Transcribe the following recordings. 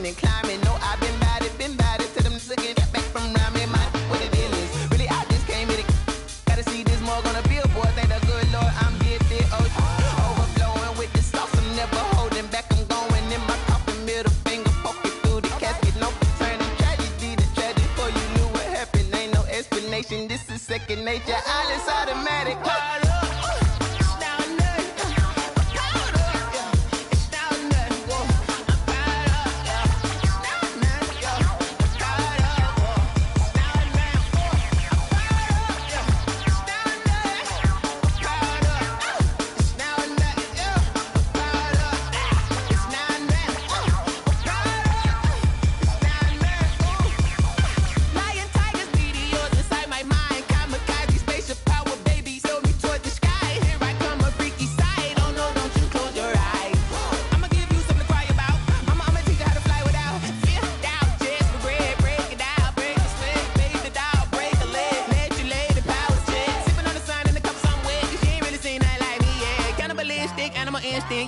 mountain and climbing. No, I've been bad it to them looking back from around me. My what it is, really I just came in it. Gotta see this more gonna be a boy. Thank the good Lord I'm gifted. Oh, overflowing with the sauce. I'm never holding back. I'm going in my coffin, middle finger poking through the casket. No turning tragedy to tragedy. Before you knew what happened, ain't no explanation. This is second nature. All is automatic.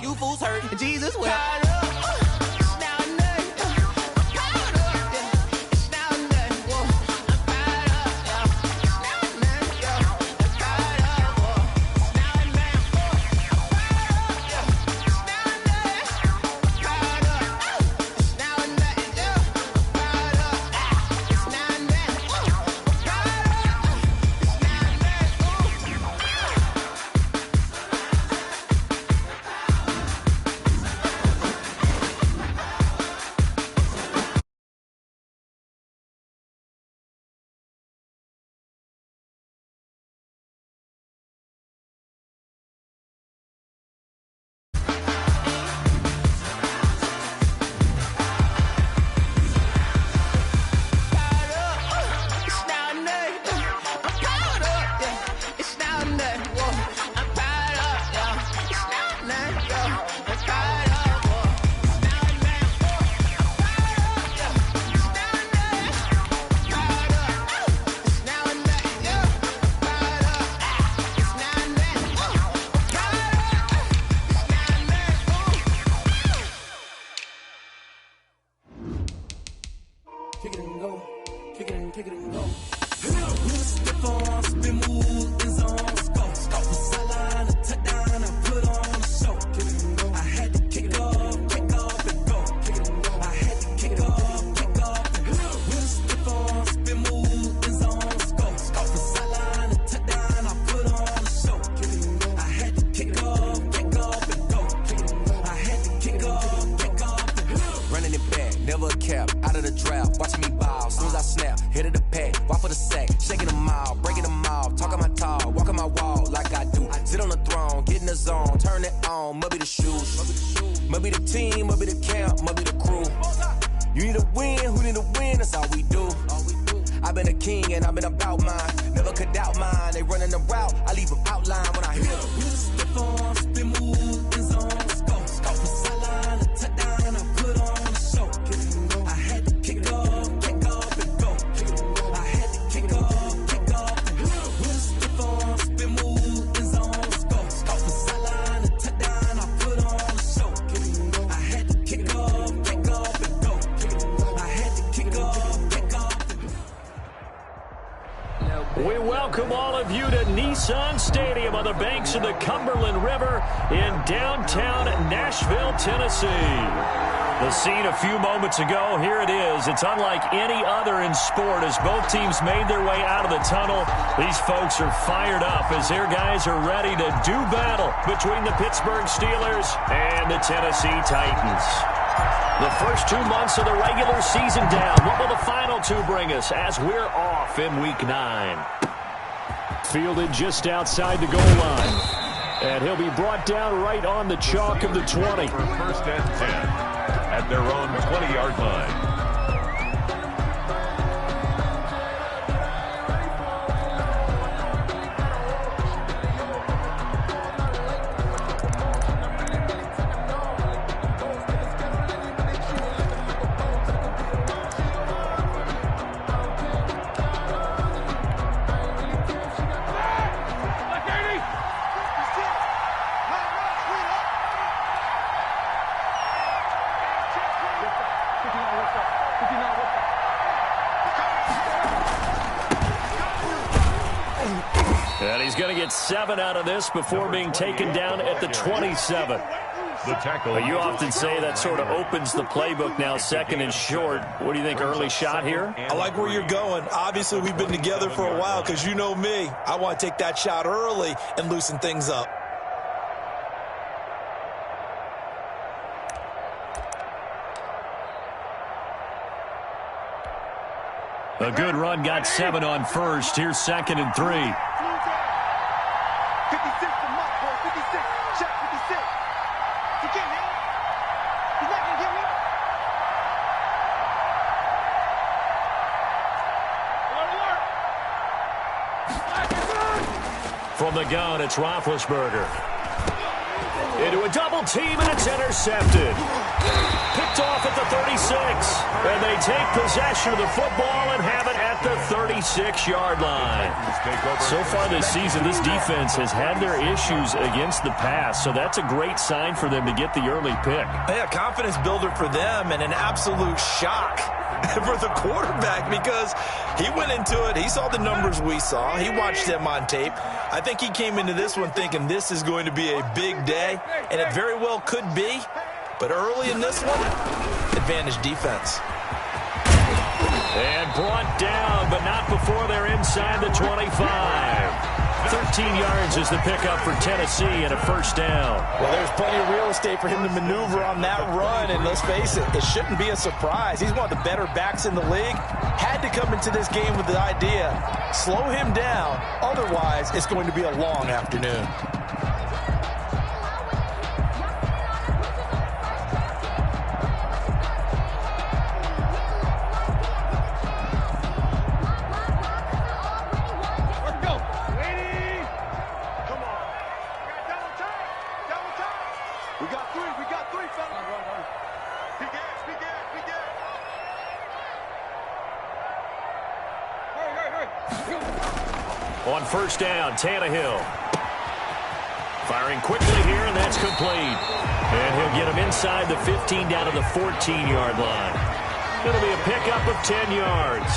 You fools hurt. Jesus will. We welcome all of you to Nissan Stadium on the banks of the Cumberland River in downtown Nashville, Tennessee. The scene a few moments ago, here it is. It's unlike any other in sport as both teams made their way out of the tunnel. These folks are fired up as their guys are ready to do battle between the Pittsburgh Steelers and the Tennessee Titans. The first 2 months of the regular season down. What will the final two bring us as we're off in Week 9? Fielded just outside the goal line. And he'll be brought down right on the chalk of the 20. For first and 10 at their own 20-yard line. And he's going to get 7 out of this before being taken down at the 27. But you often say that sort of opens the playbook now, 2nd and short. What do you think, early shot here? I like where you're going. Obviously, we've been together for a while because you know me. I want to take that shot early and loosen things up. A good run, got 7 on first. Here's 2nd and 3. 56 to Mark, boy. 56. Shot 56. He can't hit. He's not going to get me. From the gun, it's Roethlisberger. Into a double team, and it's intercepted. Picked off at the 36. And they take possession of the football and have it at the 36-yard line. So far this season, this defense has had their issues against the pass, so that's a great sign for them to get the early pick. Yeah, confidence builder for them and an absolute shock for the quarterback because he went into it. He saw the numbers we saw. He watched them on tape. I think he came into this one thinking this is going to be a big day, and it very well could be. But early in this one, advantage defense. And brought down, but not before they're inside the 25. 13 yards is the pickup for Tennessee and a first down. Well, there's plenty of real estate for him to maneuver on that run, and let's face it, it shouldn't be a surprise. He's one of the better backs in the league. Had to come into this game with the idea, slow him down, otherwise it's going to be a long afternoon. On first down, Tannehill. Firing quickly here, and that's complete. And he'll get him inside the 15 down to the 14-yard line. It'll be a pickup of 10 yards.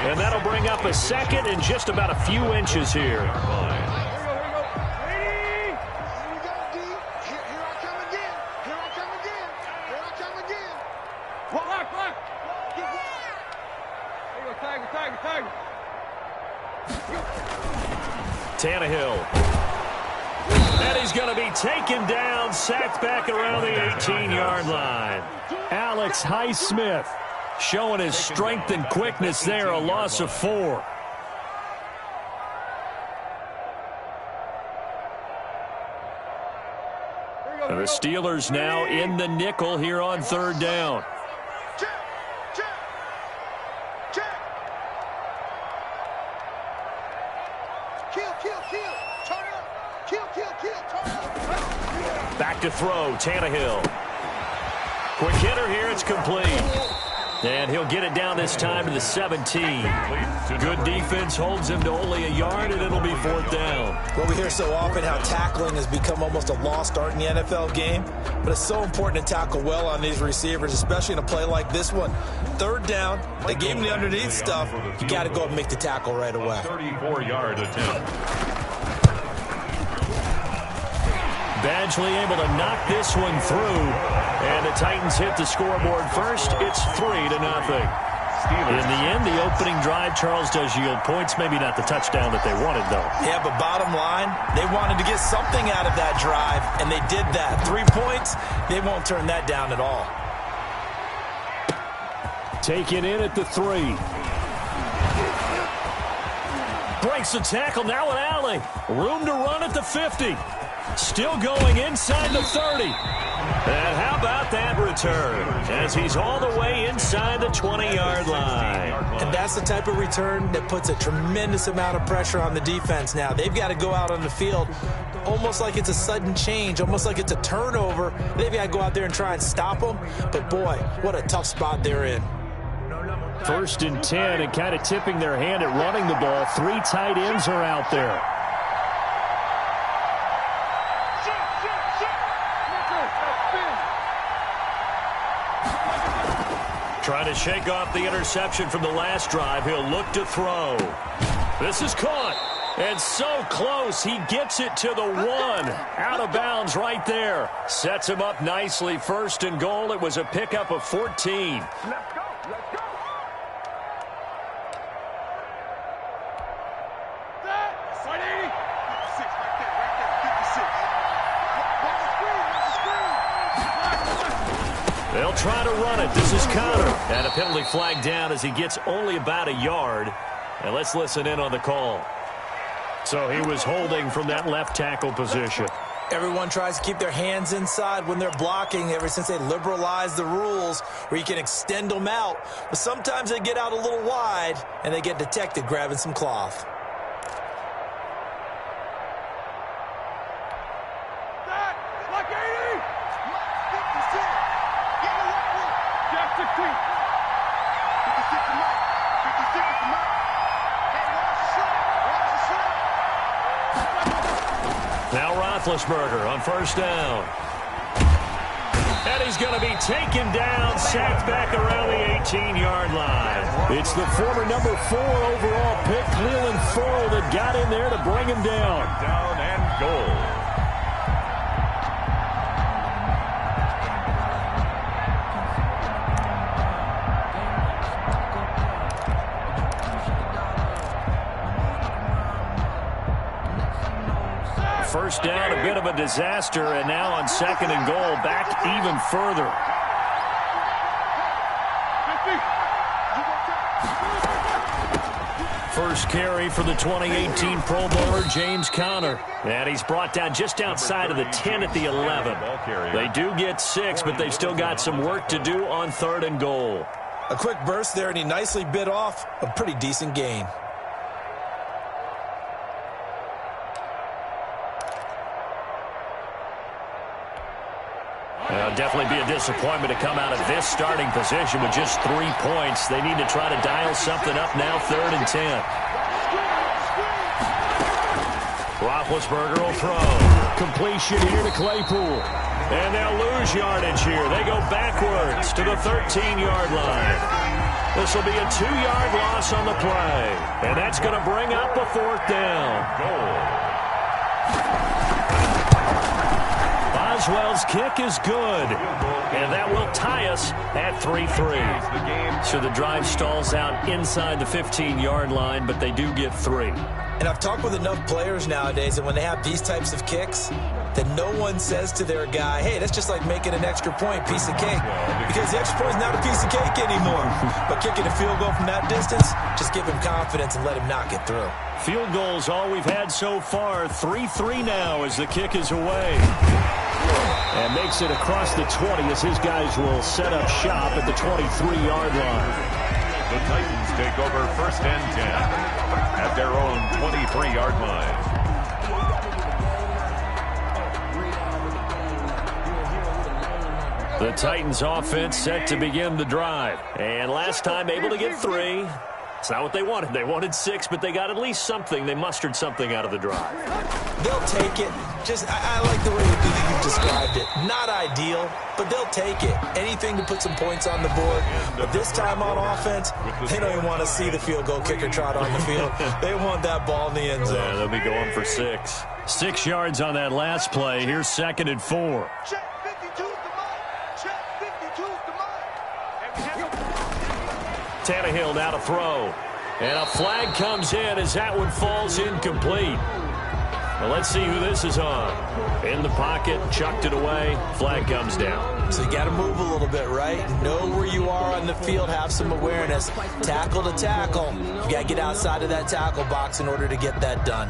And that'll bring up a second and just about a few inches here. Tannehill. And he's going to be taken down, sacked back around the 18-yard line. Alex Highsmith showing his strength and quickness there, a loss of 4. And the Steelers now in the nickel here on third down. Back to throw, Tannehill. Quick hitter here, it's complete. And he'll get it down this time to the 17. Good defense holds him to only a yard, and it'll be fourth down. Well, we hear so often how tackling has become almost a lost art in the NFL game, but it's so important to tackle well on these receivers, especially in a play like this one. Third down, they gave him the underneath stuff. You got to go and make the tackle right away. 34-yard attempt. Badgley able to knock this one through, and the Titans hit the scoreboard first. It's 3-0. In the end, the opening drive, Charles, does yield points. Maybe not the touchdown that they wanted, though. Yeah, but bottom line, they wanted to get something out of that drive, and they did that. 3 points, they won't turn that down at all. Taken in at the 3. Breaks the tackle now with Alley. Room to run at the 50. Still going inside the 30. And how about that return as he's all the way inside the 20-yard line. And that's the type of return that puts a tremendous amount of pressure on the defense now. They've got to go out on the field almost like it's a sudden change, almost like it's a turnover. They've got to go out there and try and stop them. But, boy, what a tough spot they're in. 1st and 10, and kind of tipping their hand at running the ball. 3 tight ends are out there. Trying to shake off the interception from the last drive. He'll look to throw. This is caught. And so close. He gets it to the 1. Out of bounds right there. Sets him up nicely. 1st and goal. It was a pickup of 14. Let's go. Let's go. That's 180. 56 right there. Right there. 56. They'll try to run it. This is Connor. And a penalty flag down as he gets only about a yard. And let's listen in on the call. So he was holding from that left tackle position. Everyone tries to keep their hands inside when they're blocking ever since they liberalized the rules where you can extend them out. But sometimes they get out a little wide and they get detected grabbing some cloth. Like 80. 56. Get the right one. Jack 16. 56 to Mike. 56 to Mike. Hey, watch the shot. Watch the shot. Now Roethlisberger on 1st down. And he's going to be taken down, sacked back around the 18-yard line. It's the former number 4 overall pick, Cleveland Ferrell, that got in there to bring him down. Down and goal. First down, a bit of a disaster, and now on 2nd and goal, back even further. First carry for the 2018 Pro Bowler, James Conner. And he's brought down just outside of the 10 at the 11. They do get 6, but they've still got some work to do on 3rd and goal. A quick burst there, and he nicely bit off a pretty decent gain. Definitely be a disappointment to come out of this starting position with just 3 points. They need to try to dial something up now, 3rd and 10. Roethlisberger will throw. Completion here to Claypool. And they'll lose yardage here. They go backwards to the 13-yard line. This will be a 2-yard loss on the play. And that's going to bring up a 4th down. Goal. Boswell's kick is good, and that will tie us at 3-3. So the drive stalls out inside the 15-yard line, but they do get 3. And I've talked with enough players nowadays that when they have these types of kicks, that no one says to their guy, hey, that's just like making an extra point, piece of cake. Because the extra point is not a piece of cake anymore. But kicking a field goal from that distance, just give him confidence and let him knock it through. Field goals all we've had so far. 3-3 now as the kick is away. And makes it across the 20 as his guys will set up shop at the 23-yard line. The Titans take over 1st and 10 at their own 23-yard line. The Titans offense set to begin the drive. And last time able to get 3. It's not what they wanted. They wanted 6, but they got at least something. They mustered something out of the drive. They'll take it. I like the way you described it. Not ideal, but they'll take it. Anything to put some points on the board. But this time on offense, they don't even want to see the field goal kicker trot on the field. They want that ball in the end zone. Yeah, they'll be going for 6. 6 yards on that last play. Here's 2nd and 4. Check 52's the mark. Check 52's the mark. Tannehill now to throw. And a flag comes in as that one falls incomplete. Well, let's see who this is on. In the pocket, chucked it away. Flag comes down. So you got to move a little bit, right? Know where you are on the field. Have some awareness. Tackle to tackle. You got to get outside of that tackle box in order to get that done.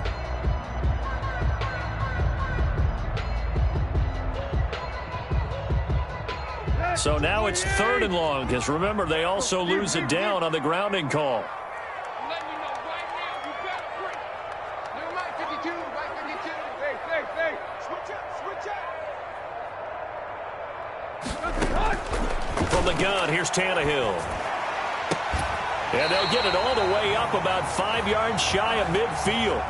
So now it's 3rd and long, because remember, they also lose it down on the grounding call. Let me know right now you got 3. Never mind 52, right 52. Hey. Switch up. From the gun, here's Tannehill. And they'll get it all the way up about 5 yards shy of midfield.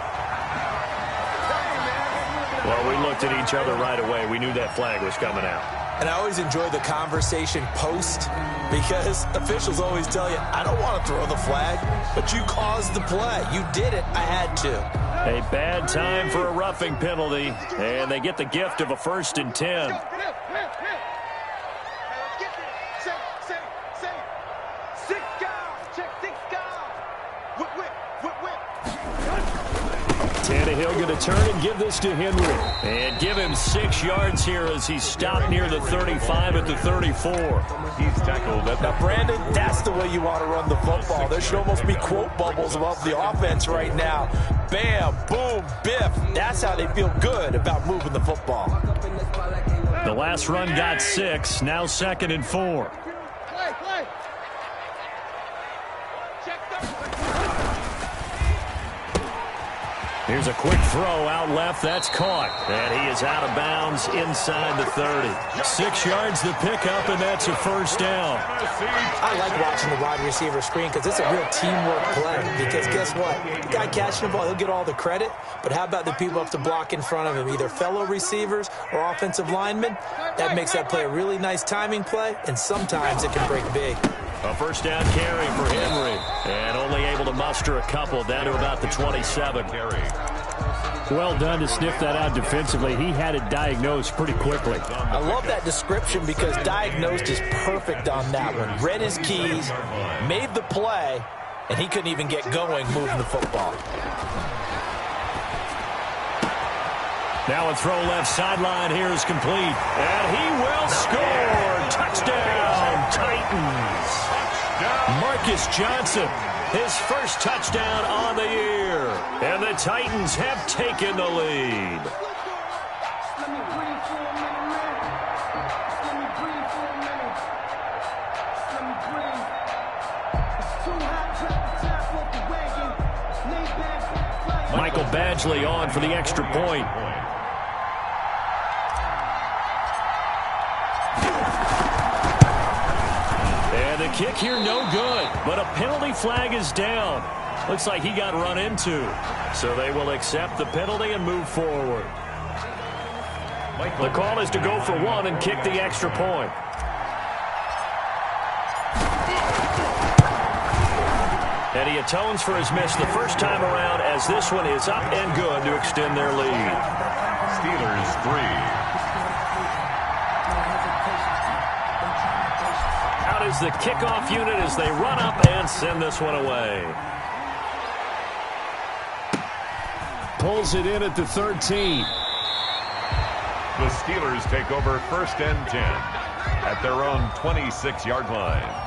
Well, we looked at each other right away. We knew that flag was coming out. And I always enjoy the conversation post because officials always tell you, I don't want to throw the flag, but you caused the play. You did it. I had to. A bad time for a roughing penalty, and they get the gift of a 1st and 10. Tannehill going to turn and give this to Henry. And give him 6 yards here as he stopped near the 35 at the 34. He's tackled at Now, Brandon, that's the way you want to run the football. There should almost be quote bubbles above the offense right now. Bam, boom, biff. That's how they feel good about moving the football. The last run got 6. Now 2nd and 4. Here's a quick throw out left. That's caught. And he is out of bounds inside the 30. 6 yards the pickup, and that's a 1st down. I like watching the wide receiver screen because it's a real teamwork play. Because guess what? The guy catching the ball, he'll get all the credit. But how about the people up to block in front of him, either fellow receivers or offensive linemen? That makes that play a really nice timing play, and sometimes it can break big. A 1st down carry for Henry. And only able to muster a couple down to about the 27. Well done to sniff that out defensively. He had it diagnosed pretty quickly. I love that description because diagnosed is perfect on that one. Read his keys, made the play, and he couldn't even get going moving the football. Now a throw left sideline here is complete. And he will score. Touchdown, Titans. Marcus Johnson, his 1st touchdown on the year. And the Titans have taken the lead. Michael Badgley on for the extra point. And the kick here no good, but a penalty flag is down. Looks like he got run into. So they will accept the penalty and move forward. The call is to go for 1 and kick the extra point. And he atones for his miss the 1st time around as this one is up and good to extend their lead. Steelers 3. Out is the kickoff unit as they run up and send this one away. Pulls it in at the 13. The Steelers take over 1st and 10 at their own 26-yard line.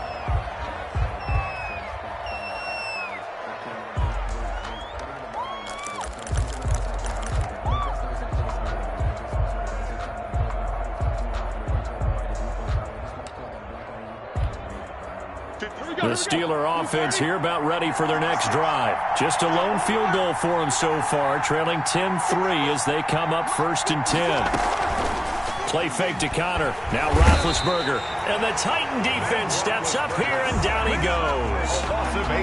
The Steeler offense here about ready for their next drive. Just a lone field goal for them so far, trailing 10-3 as they come up 1st and 10. Play fake to Connor. Now Roethlisberger. And the Titan defense steps up here, and down he goes.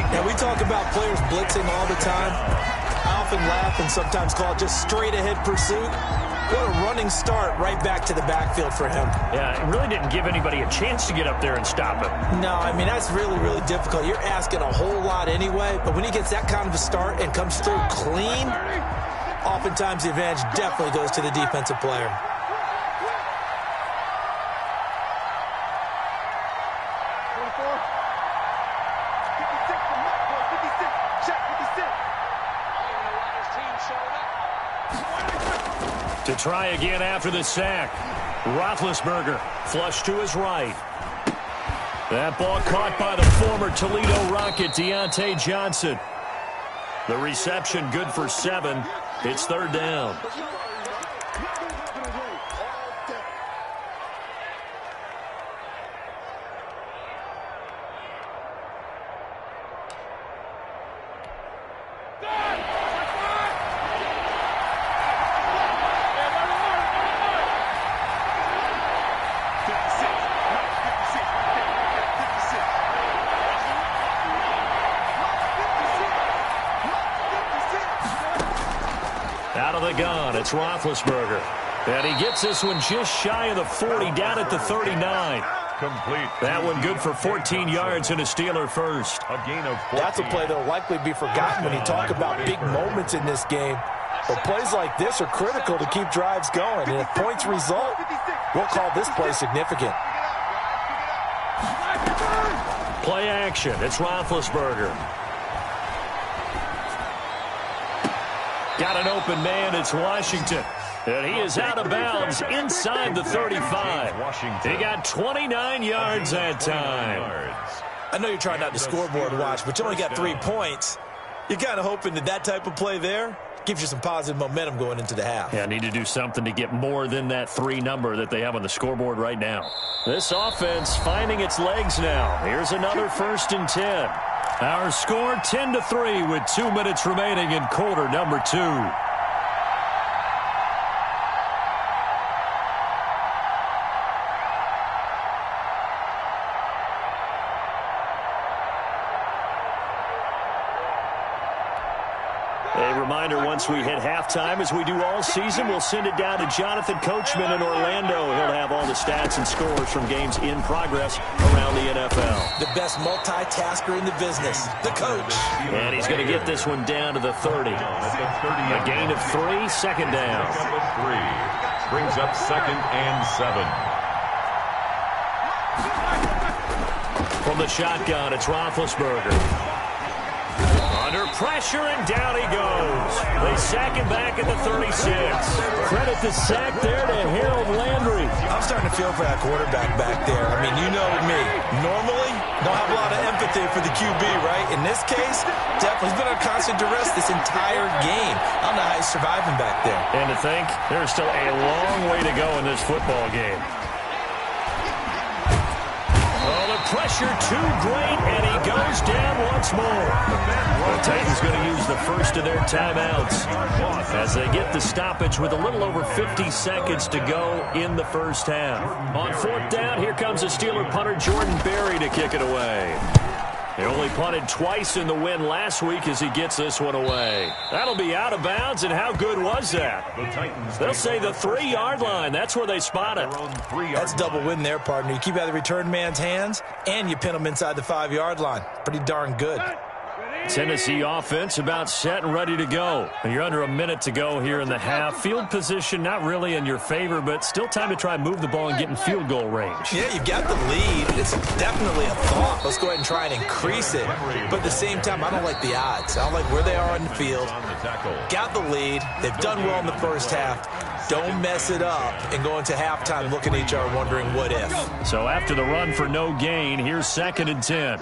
Now, we talk about players blitzing all the time. I often laugh and sometimes call it just straight-ahead pursuit. What a running start right back to the backfield for him. Yeah, it really didn't give anybody a chance to get up there and stop him. No, I mean, that's really, really difficult. You're asking a whole lot anyway, but when he gets that kind of a start and comes through clean, oftentimes the advantage definitely goes to the defensive player. To try again after the sack. Roethlisberger flush to his right. That ball caught by the former Toledo Rocket, Deontay Johnson. The reception good for 7. It's 3rd down. Out of the gun, it's Roethlisberger. And he gets this one just shy of the 40, down at the 39. Complete. That one good for 14 yards and a Steeler first. A gain of 14. That's a play that will likely be forgotten when you talk about big moments in this game. But plays like this are critical to keep drives going. And if points result, we'll call this play significant. Play action. It's Roethlisberger. Got an open man. It's Washington. And he is out of bounds inside the 35. He got 29 yards that time. I know you're trying not to scoreboard watch, but you only got 3 points. You're kind of hoping that that type of play there gives you some positive momentum going into the half. Yeah, need to do something to get more than that 3 number that they have on the scoreboard right now. This offense finding its legs now. Here's another 1st and 10. Our score 10-3 with 2 minutes remaining in quarter number 2. Once we hit halftime, as we do all season, we'll send it down to Jonathan Coachman in Orlando. He'll have all the stats and scores from games in progress around the NFL. The best multitasker in the business, the coach. And he's going to get this one down to the 30. A gain of 3, second down. 3 brings up 2nd and 7. From the shotgun, it's Roethlisberger. Under pressure, and down he goes. They sack him back at the 36. Credit the sack there to Harold Landry. I'm starting to feel for that quarterback back there. I mean, you know me. Normally, don't have a lot of empathy for the QB, right? In this case, definitely he's been under constant duress this entire game. I don't know how he's surviving back there. And to think, there's still a long way to go in this football game. Pressure too great, and he goes down once more. The Titans going to use the first of their timeouts as they get the stoppage with a little over 50 seconds to go in the first half. On 4th down, here comes the Steeler punter Jordan Berry to kick it away. He only punted twice in the win last week as he gets this one away. That'll be out of bounds, and how good was that? They'll say the 3-yard line. That's where they spot it. That's double win there, partner. You keep out of the return man's hands, and you pin him inside the 5-yard line. Pretty darn good. Tennessee offense about set and ready to go. You're under a minute to go here in the half. Field position not really in your favor, but still time to try and move the ball and get in field goal range. Yeah, you've got the lead. It's definitely a thought. Let's go ahead and try and increase it. But at the same time, I don't like the odds. I don't like where they are on the field. Got the lead. They've done well in the first half. Don't mess it up and go into halftime looking at each other wondering what if. So after the run for no gain, here's 2nd and 10.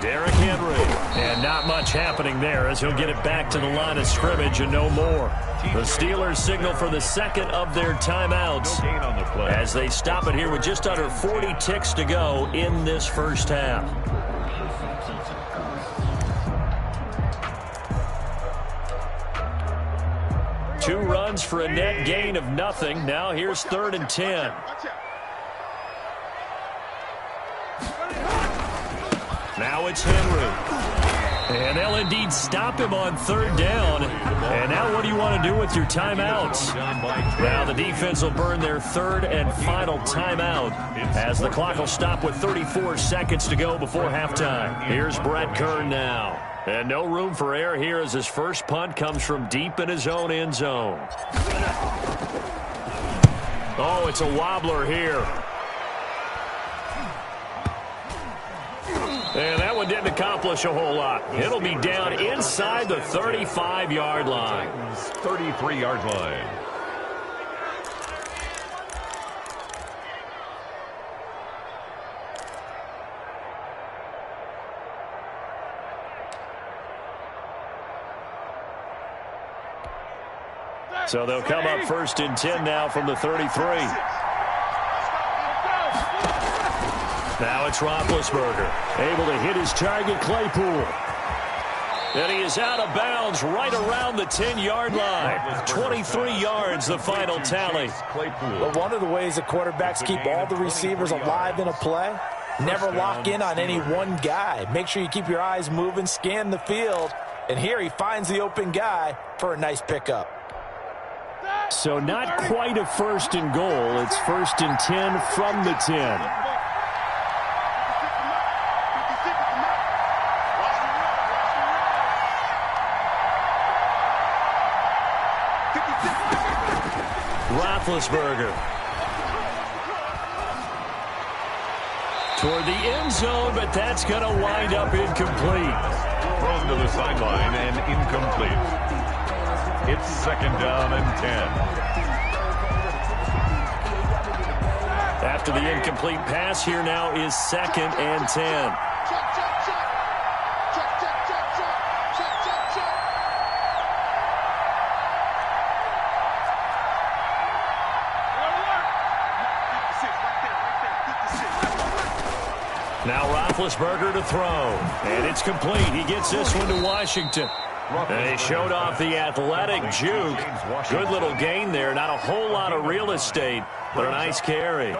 Derrick Henry, and not much happening there as he'll get it back to the line of scrimmage and no more. The Steelers signal for the 2nd of their timeouts as they stop it here with just under 40 ticks to go in this first half. Two runs for a net gain of nothing. Now here's 3rd and 10. Now it's Henry. And they'll indeed stop him on 3rd down. And now what do you want to do with your timeouts? Now the defense will burn their 3rd and final timeout as the clock will stop with 34 seconds to go before halftime. Here's Brett Kern now. And no room for error here as his first punt comes from deep in his own end zone. Oh, it's a wobbler here. And that one didn't accomplish a whole lot. It'll be down inside the 35-yard line. 33-yard line. So they'll come up 1st and 10 now from the 33. Now it's Roethlisberger, able to hit his target, Claypool. And he is out of bounds right around the 10-yard line. 23 yards, the final tally. But one of the ways that quarterbacks keep all the receivers alive in a play Never lock in on any one guy. Make sure you keep your eyes moving, scan the field. And here he finds the open guy for a nice pickup. So not quite a 1st and goal. It's 1st and 10 from the 10. Roethlisberger. Toward the end zone, but that's going to wind up incomplete. Thrown to the sideline and incomplete. It's 2nd down and 10. After the incomplete pass, here now is 2nd and 10. Now Roethlisberger to throw, and it's complete. He gets this one to Washington. And he showed off the athletic juke. Good little gain there. Not a whole lot of real estate, but a nice carry.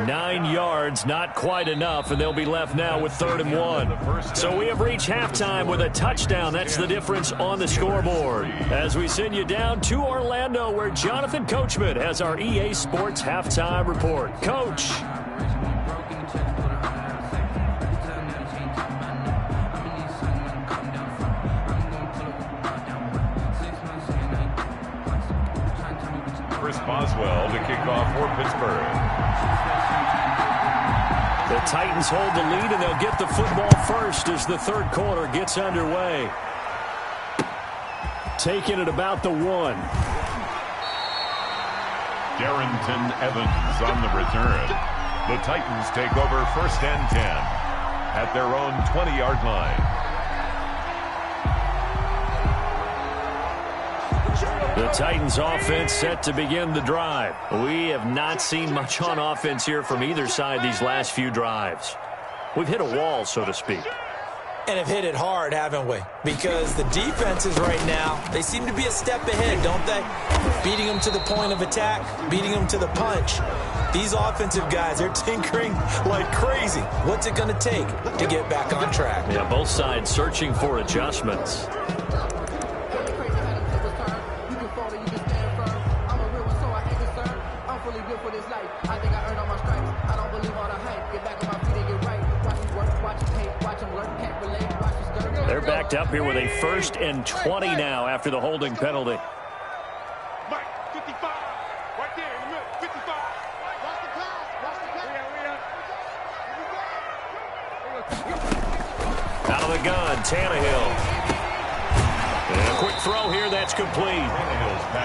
9 yards, not quite enough, and they'll be left now with 3rd and 1. So we have reached halftime with a touchdown. That's the difference on the scoreboard. As we send you down to Orlando, where Jonathan Coachman has our EA Sports halftime report. Coach. Boswell to kick off for Pittsburgh. The Titans hold the lead, and they'll get the football first as the 3rd quarter gets underway. Taking it about the 1. Darrington Evans on the return. The Titans take over 1st and 10 at their own 20-yard line. The Titans offense set to begin the drive. We have not seen much on offense here from either side these last few drives. We've hit a wall, so to speak. And have hit it hard, haven't we? Because the defenses right now, they seem to be a step ahead, don't they? Beating them to the point of attack, beating them to the punch. These offensive guys, they're tinkering like crazy. What's it going to take to get back on track? Yeah, both sides searching for adjustments. They're backed up here with a 1st and 20 now after the holding penalty. Mike, 55, right there in the middle, 55. Watch the pass, watch the pass. Out of the gun, Tannehill. And a quick throw here, that's complete.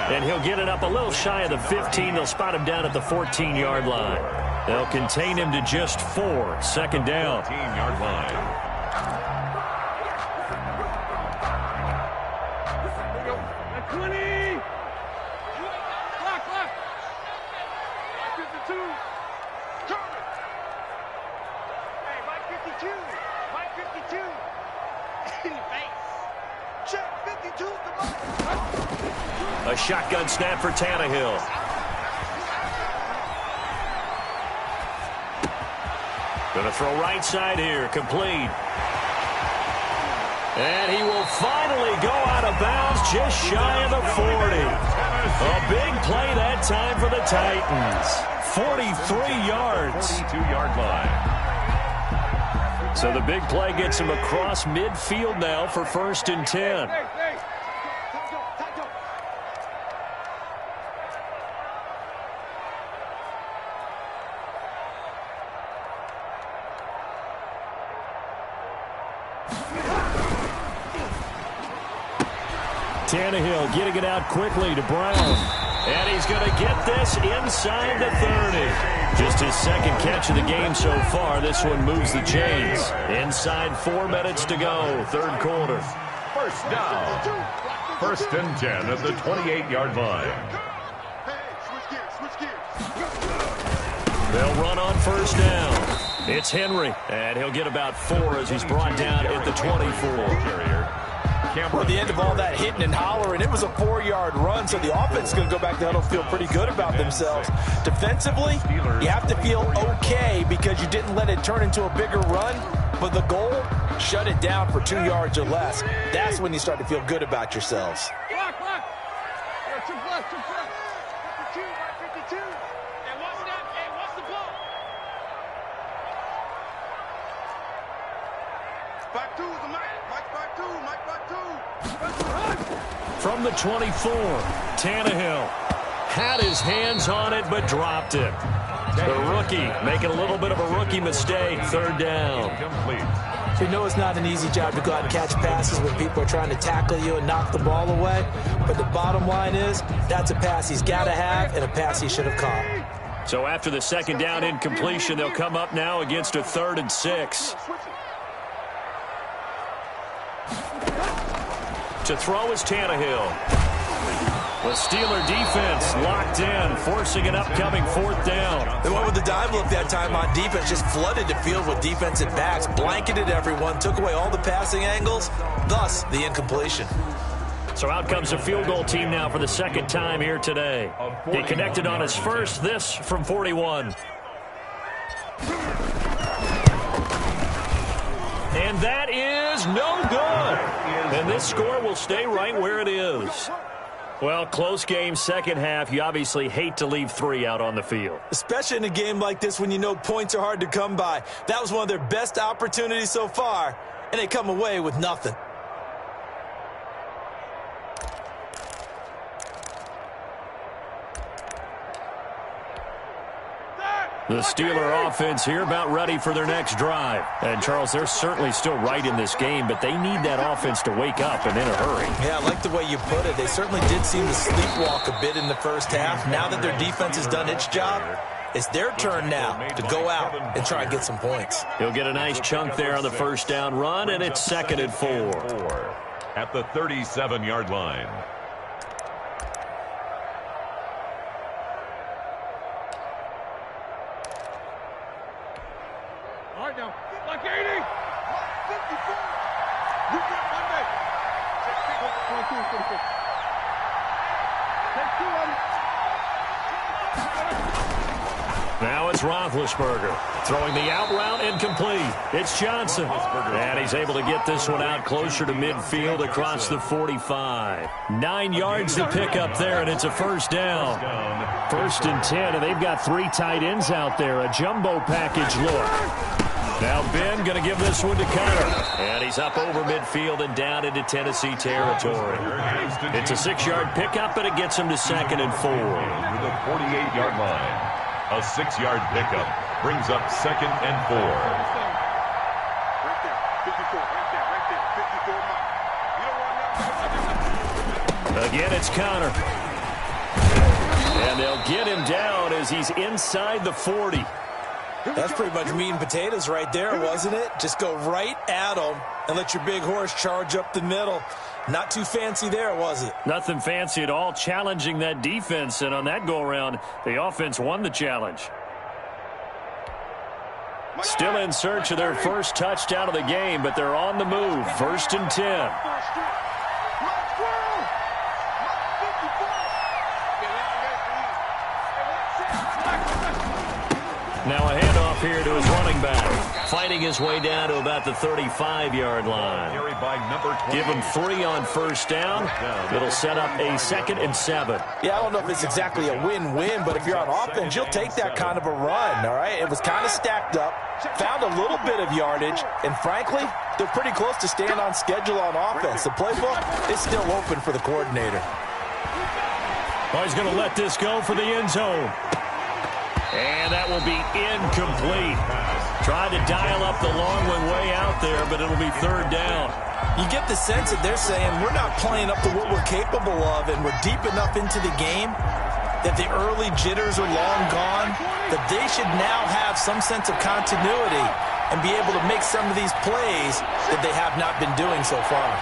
And he'll get it up a little shy of the 15. They'll spot him down at the 14-yard line. They'll contain him to just 4. 2nd down. 14-yard line. A shotgun snap for Tannehill. Gonna throw right side here, complete. And he will finally go out of bounds just shy of the 40. A big play that time for the Titans. 43 yards. 42-yard line. So the big play gets him across midfield now for 1st and 10. Tannehill getting it out quickly to Brown. And he's going to get this inside the 30. Just his 2nd catch of the game so far. This one moves the chains. Inside 4 minutes to go, 3rd quarter. 1st down. 1st and 10 at the 28-yard line. They'll run on 1st down. It's Henry. And he'll get about 4 as he's brought down at the 24. Well, at the end of all that hitting and hollering, it was a 4-yard run, so the offense is going to go back to the huddle, feel pretty good about themselves. Defensively, you have to feel okay because you didn't let it turn into a bigger run, but the goal, shut it down for 2 yards or less. That's when you start to feel good about yourselves. Block. Yeah, two plus. 52, right 52. And what's the ball? Back two is the Mike. Mike back two. From the 24, Tannehill had his hands on it but dropped it. The rookie making a little bit of a rookie mistake, 3rd down. We know it's not an easy job to go out and catch passes when people are trying to tackle you and knock the ball away, but the bottom line is that's a pass he's got to have and a pass he should have caught. So after the 2nd down incompletion, they'll come up now against a 3rd and 6. To throw is Tannehill. The Steeler defense locked in, forcing an upcoming 4th down. They went with the dive look that time on defense, just flooded the field with defensive backs, blanketed everyone, took away all the passing angles, thus the incompletion. So out comes a field goal team now for the 2nd time here today. He connected on his first, this from 41. And that is no good. And this score will stay right where it is. Well, close game, 2nd half. You obviously hate to leave 3 out on the field. Especially in a game like this when you know points are hard to come by. That was one of their best opportunities so far, and they come away with nothing. The Steeler offense here about ready for their next drive. And, Charles, they're certainly still right in this game, but they need that offense to wake up and in a hurry. Yeah, I like the way you put it. They certainly did seem to sleepwalk a bit in the first half. Now that their defense has done its job, it's their turn now to go out and try and get some points. He'll get a nice chunk there on the 1st down run, and it's 2nd and 4. At the 37-yard line. All right now. Like 80. 54. You get Monday. Take 2 of them. Now it's Roethlisberger throwing the out route incomplete. It's Johnson. And he's able to get this one out closer to midfield across the 45. 9 yards to pick up there, and it's a 1st down. 1st and 10, and they've got 3 tight ends out there. A jumbo package look. Now Ben going to give this one to Connor. And he's up over midfield and down into Tennessee territory. It's a 6-yard pickup, but it gets him to 2nd and 4. To the 48-yard line. A 6-yard pickup brings up 2nd and 4. Right there. 54. Right there. 54 mile. You don't want that. Again, it's Connor. And they'll get him down as he's inside the 40. That's pretty much meat and potatoes right there, wasn't it? Just go right at them and let your big horse charge up the middle. Not too fancy there, was it? Nothing fancy at all, challenging that defense. And on that go-around, the offense won the challenge. Still in search of their first touchdown of the game, but they're on the move. 1st and 10. Now a handoff here to his running back. Fighting his way down to about the 35-yard line. Give him 3 on 1st down. It'll set up a 2nd and 7. Yeah, I don't know if it's exactly a win-win, but if you're on offense, you'll take that kind of a run, all right? It was kind of stacked up, found a little bit of yardage, and frankly, they're pretty close to staying on schedule on offense. The playbook is still open for the coordinator. Oh, he's going to let this go for the end zone. And that will be incomplete. Tried to dial up the long one way out there, but it'll be 3rd down. You get the sense that they're saying we're not playing up to what we're capable of, and we're deep enough into the game that the early jitters are long gone, that they should now have some sense of continuity and be able to make some of these plays that they have not been doing so far.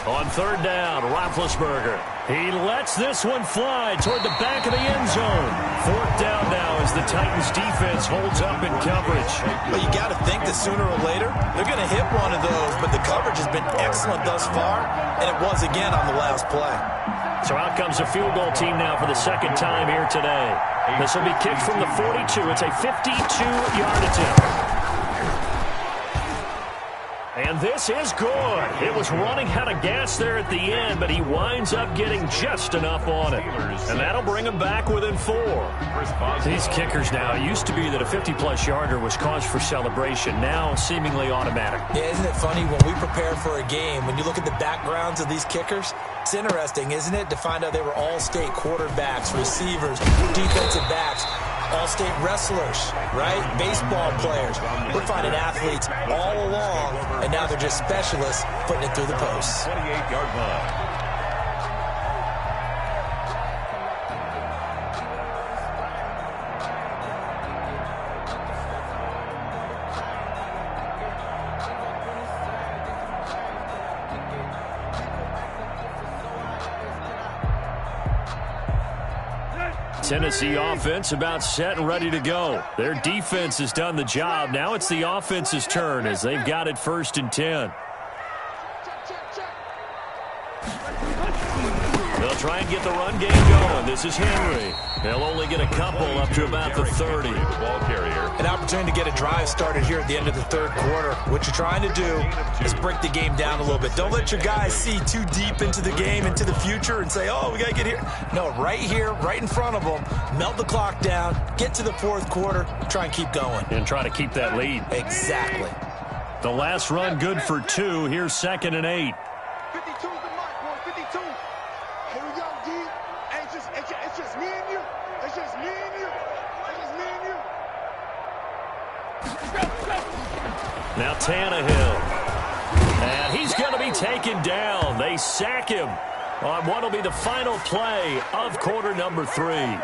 On 3rd down, Roethlisberger He lets this one fly toward the back of the end zone. 4th down now as the Titans defense holds up in coverage. Well, you got to think that sooner or later they're going to hit one of those, but the coverage has been excellent thus far, and it was again on the last play. So out comes a field goal team now for the second time here today. This will be kicked from the 42. It's a 52-yard attempt. And this is good. It was running out of gas there at the end, but he winds up getting just enough on it. And that'll bring him back within 4. These kickers now, it used to be that a 50-plus yarder was cause for celebration. Now seemingly automatic. Yeah, isn't it funny when we prepare for a game, when you look at the backgrounds of these kickers, it's interesting, isn't it, to find out they were all-state quarterbacks, receivers, defensive backs, all-state wrestlers, right? Baseball players. We're finding athletes all along, and now they're just specialists putting it through the posts. 28-yard line. Tennessee offense about set and ready to go. Their defense has done the job. Now it's the offense's turn as they've got it 1st and 10. They'll try and get the run game going. This is Henry. They'll only get a couple up to about the 30. Ball carrier. An opportunity to get a drive started here at the end of the 3rd quarter. What you're trying to do is break the game down a little bit. Don't let your guys see too deep into the game, into the future, and say, oh, we got to get here. No, right here, right in front of them, melt the clock down, get to the 4th quarter, try and keep going. And try to keep that lead. Exactly. The last run good for 2. Here's 2nd and 8. 52's the mark, boy, 52. Here we go, D. Hey, it's just me and you. It's just me and you. It's just me and you. Now Tannehill. And he's going to be taken down. They sack him on what will be the final play of quarter number 3.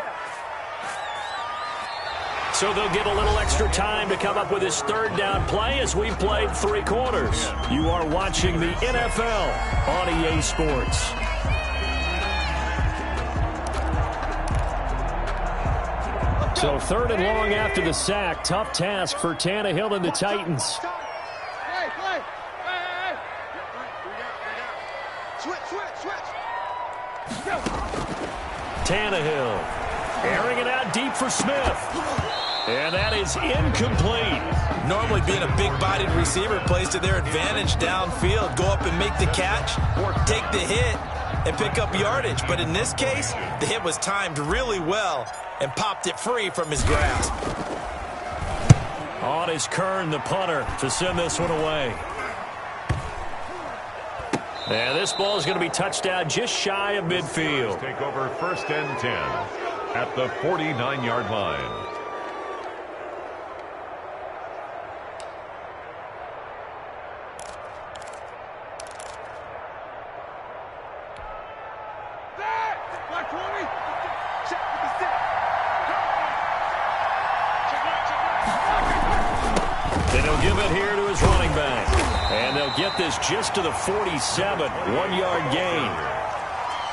So they'll get a little extra time to come up with his 3rd down play as we've played 3 quarters. You are watching the NFL on EA Sports. So 3rd and long after the sack. Tough task for Tannehill and the Titans. Hey. Switch. Tannehill airing it out deep for Smith. And that is incomplete. Normally being a big-bodied receiver plays to their advantage downfield. Go up and make the catch or take the hit and pick up yardage. But in this case, the hit was timed really well and popped it free from his grasp. On is Kern, the punter, to send this one away. And this ball is going to be touchdown just shy of midfield. Take over 1st and 10 at the 49-yard line. Then he'll give it here to his running back. And they'll get this just to the 47, 1-yard gain.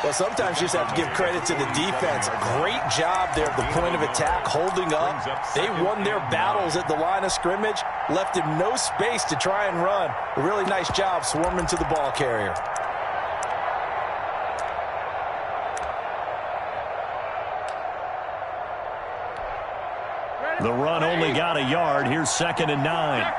Well, sometimes you just have to give credit to the defense. Great job there at the point of attack, holding up. They won their battles at the line of scrimmage, left him no space to try and run. A really nice job swarming to the ball carrier. The run only got a yard. Here's 2nd and 9.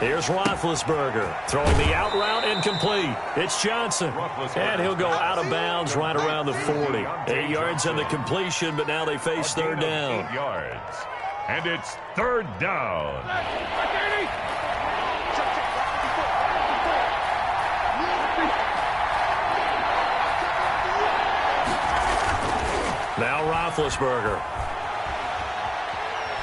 Here's Roethlisberger throwing the out route incomplete. It's Johnson. And he'll go out of bounds right around the 40. 8 yards on the completion, but now they face 3rd down. 8 yards. And it's 3rd down. Now Roethlisberger.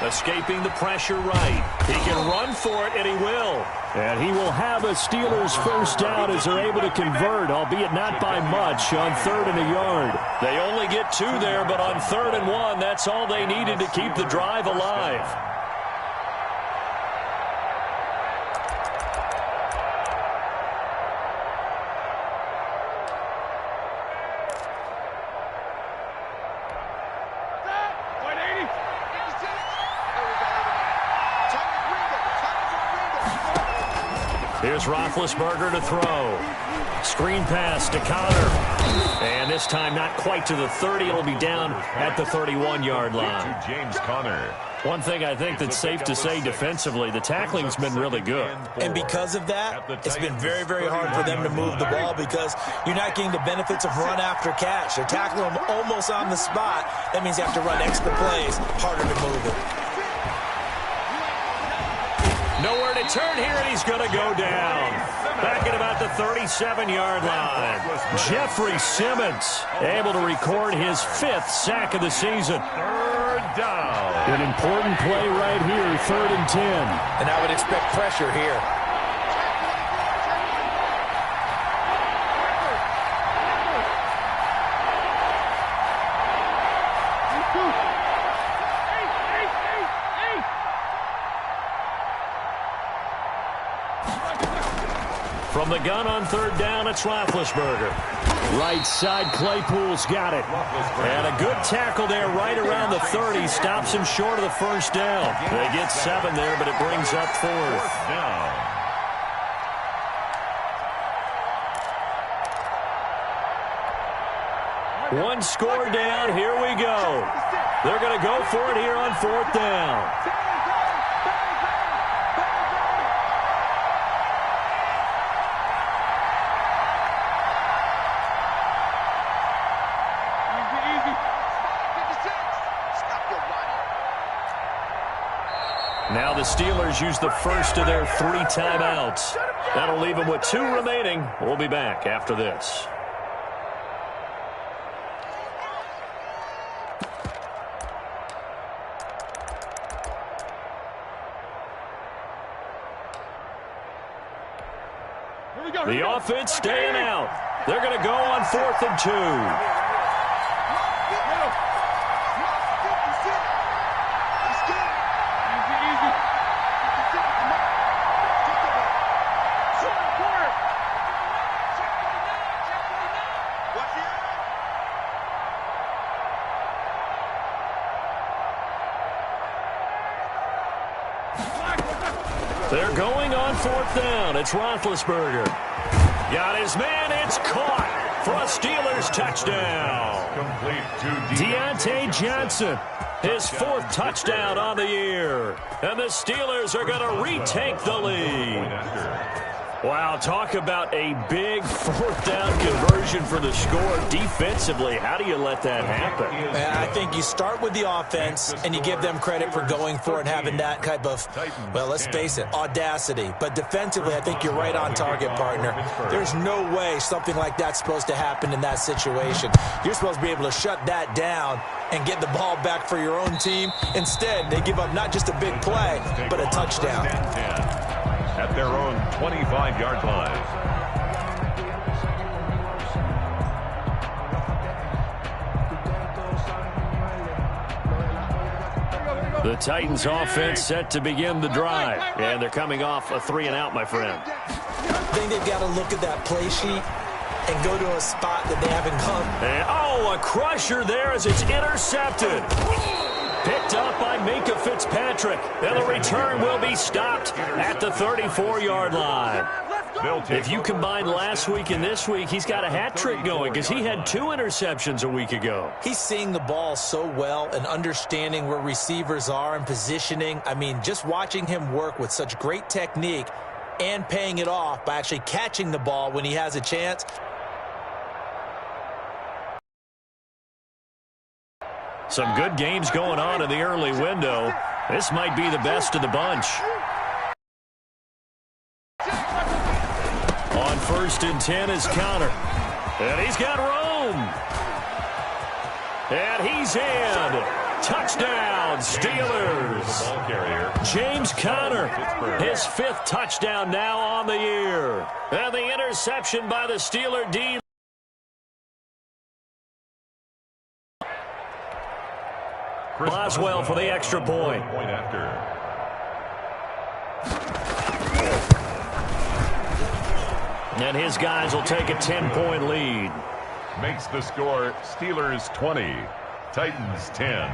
Escaping the pressure right. He can run for it, and he will. And he will have a Steelers 1st down as they're able to convert, albeit not by much, on 3rd and a yard. They only get 2 there, but on 3rd and 1, that's all they needed to keep the drive alive. Here's Roethlisberger to throw. Screen pass to Connor. And this time not quite to the 30. It'll be down at the 31-yard line. To James Conner. One thing I think that's safe to say defensively, the tackling's been really good. And because of that, it's been very, very hard for them to move the ball because you're not getting the benefits of run after catch. They're tackling them almost on the spot. That means you have to run extra plays, harder to move it. Nowhere to turn here, and he's going to go down. Back at about the 37-yard line. Jeffrey Simmons able to record his 5th sack of the season. Third down. An important play right here, 3rd and 10. And I would expect pressure here. From the gun on 3rd down, it's Roethlisberger. Right side, Claypool's got it. And a good tackle there right around the 30. Stops him short of the 1st down. They get 7 there, but it brings up 4th. Down. One score down. Here we go. They're going to go for it here on 4th down. Now the Steelers use the first of their 3 timeouts. That'll leave them with 2 remaining. We'll be back after this. The offense staying out. They're going to go on 4th and 2. They're going on 4th down. It's Roethlisberger. Got his man. It's caught for a Steelers touchdown. Complete to Deontay Johnson. His 4th touchdown on the year. And the Steelers are going to retake the lead. Wow, talk about a big 4th down conversion for the score. Defensively, how do you let that happen? And I think you start with the offense, and you give them credit for going for it and having that type of, well, let's face it, audacity. But defensively, I think you're right on target, partner. There's no way something like that's supposed to happen in that situation. You're supposed to be able to shut that down and get the ball back for your own team. Instead, they give up not just a big play, but a touchdown. At their own 25-yard line. The Titans offense set to begin the drive. And they're coming off a 3-and-out, my friend. I think they've got to look at that play sheet and go to a spot that they haven't gone. And, a crusher there as it's intercepted. Picked up by Minka Fitzpatrick. And the return will be stopped at the 34-yard line. If you combine last week and this week, he's got a hat trick going because he had 2 interceptions a week ago. He's seeing the ball so well and understanding where receivers are and positioning. I mean, just watching him work with such great technique and paying it off by actually catching the ball when he has a chance. Some good games going on in the early window. This might be the best of the bunch. On 1st and 10 is Connor. And he's got room. And he's in. Touchdown, Steelers. James Conner, his 5th touchdown now on the year. And the interception by the Steeler D. Boswell for the extra point. And his guys will take a 10-point lead. Makes the score Steelers 20, Titans 10.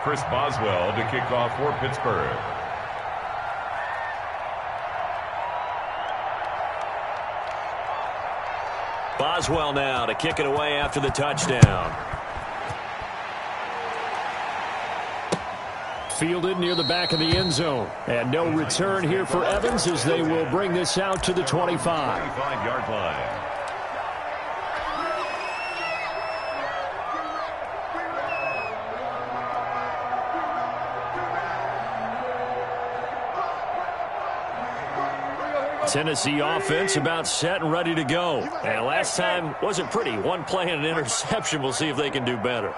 Chris Boswell to kick off for Pittsburgh. Boswell now to kick it away after the touchdown. Fielded near the back of the end zone. And no return here for Evans as they will bring this out to the 25. 25-yard line. Tennessee offense about set and ready to go. And last time wasn't pretty. One play and an interception. We'll see if they can do better.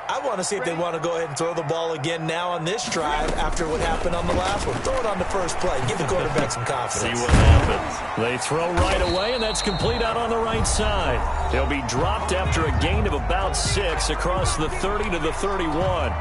I want to see if they want to go ahead and throw the ball again now on this drive after what happened on the last one. Throw it on the first play. Give the quarterback some confidence. See what happens. They throw right away, and that's complete out on the right side. They'll be dropped after a gain of about 6 across the 30 to the 31.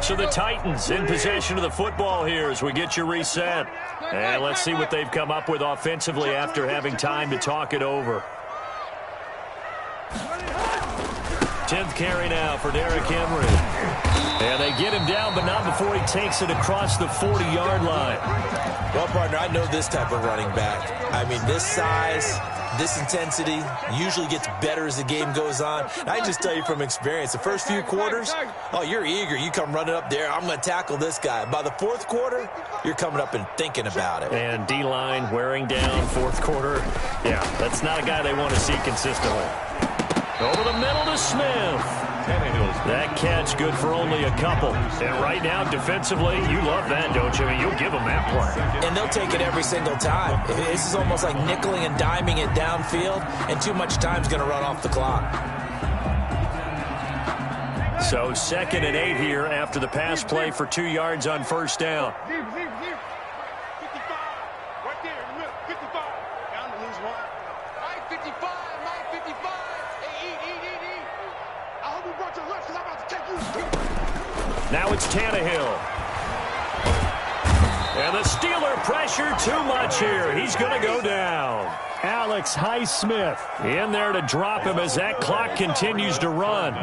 So the Titans in possession of the football here as we get you reset. And let's see what they've come up with offensively after having time to talk it over. 10th carry now for Derrick Henry. And they get him down, but not before he takes it across the 40-yard line. Well, partner, I know this type of running back. I mean, this size, this intensity usually gets better as the game goes on. I just tell you from experience, the first few quarters, oh, you're eager. You come running up there, I'm going to tackle this guy. By the fourth quarter, you're coming up and thinking about it. And D-line wearing down fourth quarter. Yeah, that's not a guy they want to see consistently. Over the middle to Smith. That catch good for only a couple. And right now, defensively, you love that, don't you? I mean, you'll give them that play. And they'll take it every single time. This is almost like nickeling and diming it downfield, and too much time's going to run off the clock. So 2nd and 8 here after the pass play for 2 yards on first down. 55. Right there. 55. Down to lose one. Mike 55. Mike 55. Hey, eat. I hope you brought your lunch because I'm about to take you. Now it's Tannehill. And the Steeler pressure too much here. He's going to go down. Alex Highsmith in there to drop him as that clock continues to run.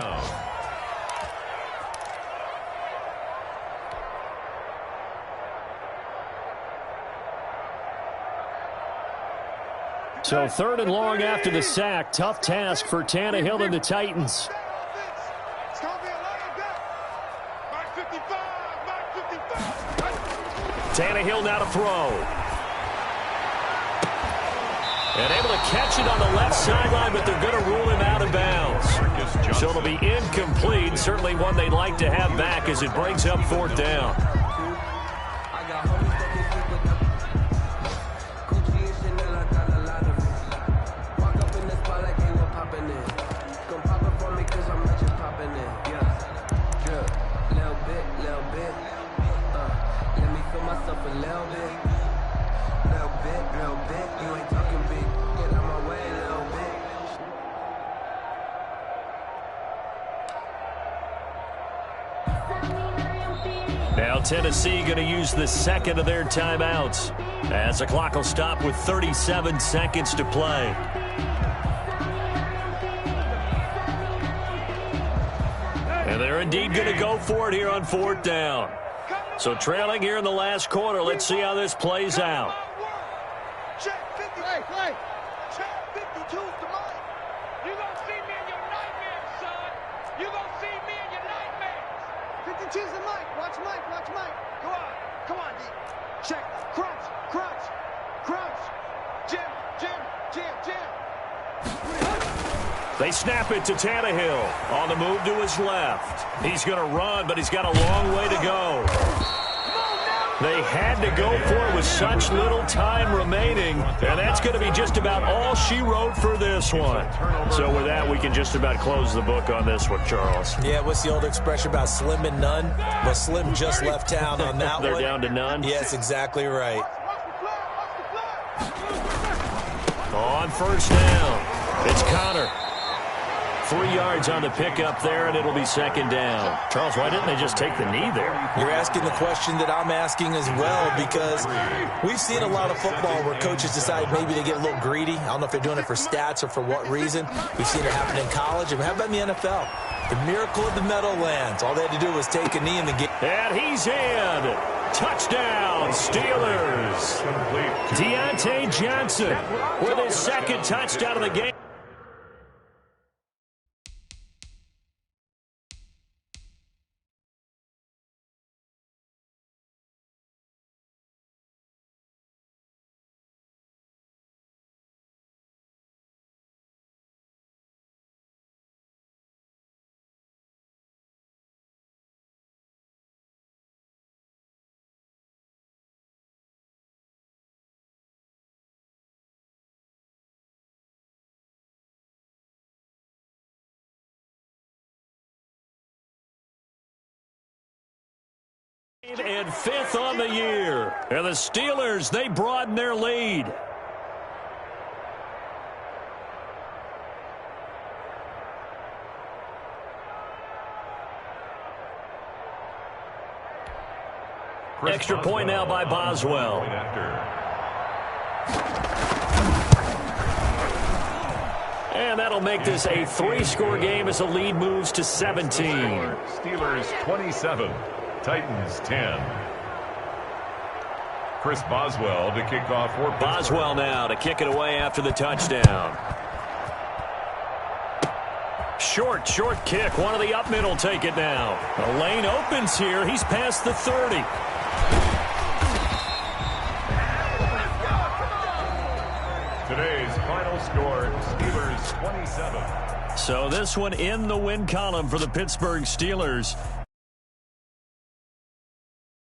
So 3rd and long after the sack. Tough task for Tannehill and the Titans. It's going to be a laying down. Mike 55. Mike 55. Tannehill now to throw. And able to catch it on the left sideline, but they're going to rule him out of bounds. So it'll be incomplete. Certainly one they'd like to have back as it brings up 4th down. Now Tennessee going to use the 2nd of their timeouts as the clock will stop with 37 seconds to play. And they're indeed going to go for it here on 4th down. So trailing here in the last quarter. Let's see how this plays out. Check 50. Hey. Check 52 to mine. You gonna see me in your nightmares, son. You gonna see me in your nightmares. 52's the Mike. Watch Mike. Come on, D. Check. Crunch. Jam. They snap it to Tannehill. On the move to his left. He's going to run, but he's got a long way to go. They had to go for it with such little time remaining, and that's going to be just about all she wrote for this one. So with that, we can just about close the book on this one, Charles. Yeah, what's the old expression about slim and none? Well, Slim just left town on that one. They're down to none? Yes, exactly right. On first down, it's Connor. 3 yards on the pickup there, and it'll be second down. Charles, why didn't they just take the knee there? You're asking the question that I'm asking as well, because we've seen a lot of football where coaches decide maybe they get a little greedy. I don't know if they're doing it for stats or for what reason. We've seen it happen in college. And how about in the NFL? The miracle of the Meadowlands. All they had to do was take a knee in the game. And he's in. Touchdown, Steelers. Deontay Johnson with his second touchdown of the game. And 5th on the year. And the Steelers, they broaden their lead. Extra point now by Boswell. And that'll make this a 3-score game as the lead moves to 17. Steelers 27. Titans 10. Chris Boswell to kick off for Boswell now to kick it away after the touchdown. Short kick. One of the up middle take it now. The lane opens here. He's past the 30. Today's final score, Steelers 27. So this one in the win column for the Pittsburgh Steelers.